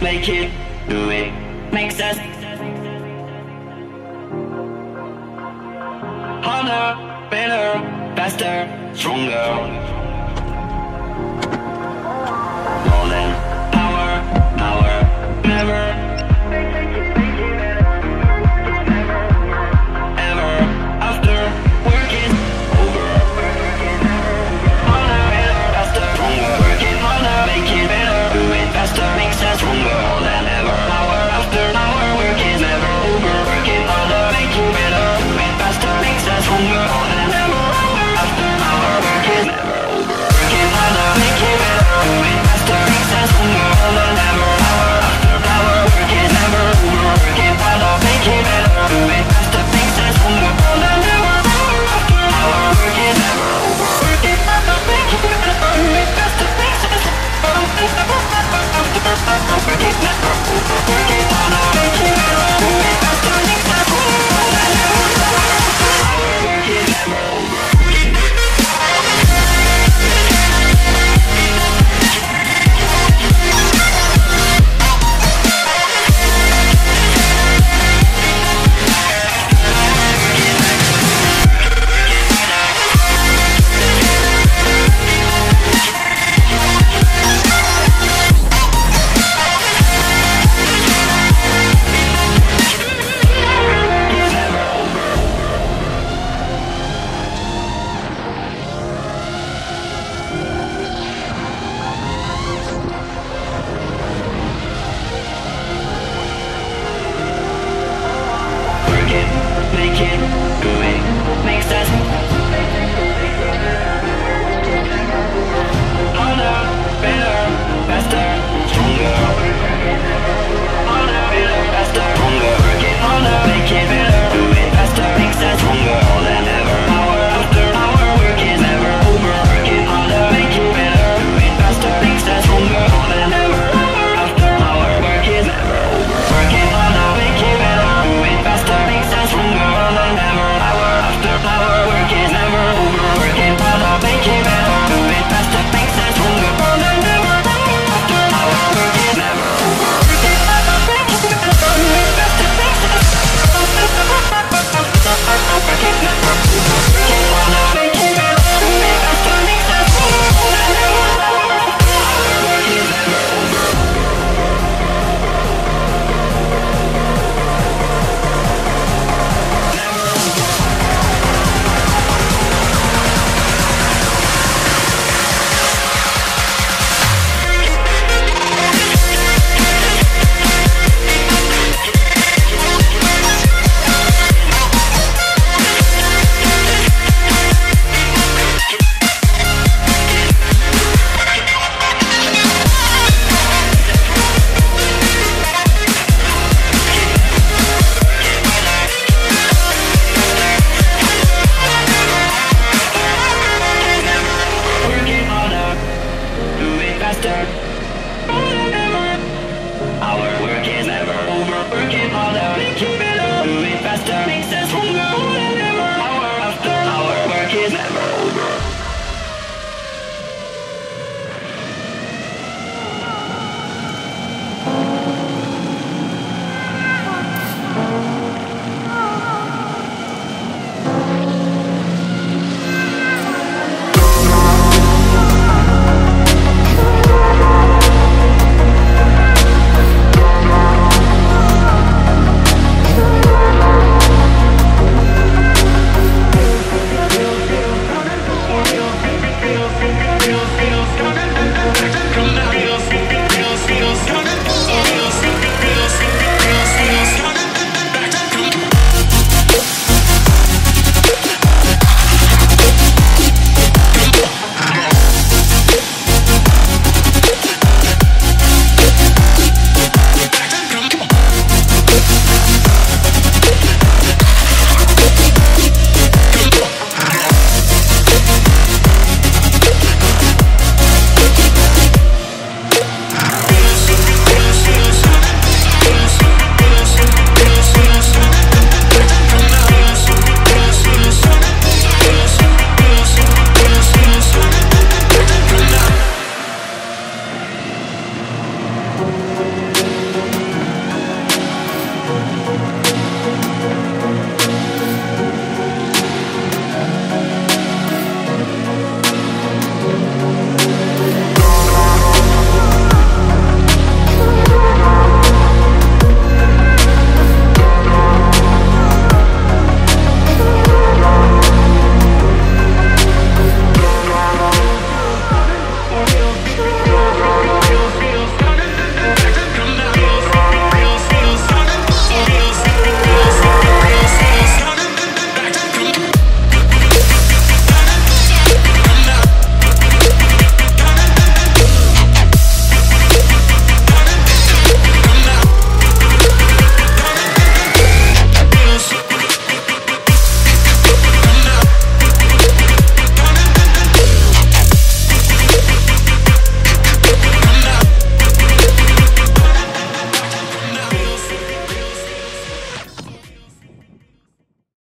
make it, do it, makes us harder, better, faster, stronger. More than power, never, ever, after work is over. Harder, better, faster, stronger. Working harder, make it better, do it faster, makes us stronger. More than ever, hour after hour, work is never over. Working harder, make it better, do it faster, makes us stronger. More than ever, hour after hour, work is never over. Working harder, make it better, do it faster, makes us stronger. More than ever, hour after hour, work is never over. Working harder, make it better, do it faster, makes us stronger. More than ever, hour after hour, work is never over. Working harder, make it better, do it faster, makes us stronger. Working harder, make it better, do it faster, makes us stronger. More than ever, hour after hour, work is never over. Faster.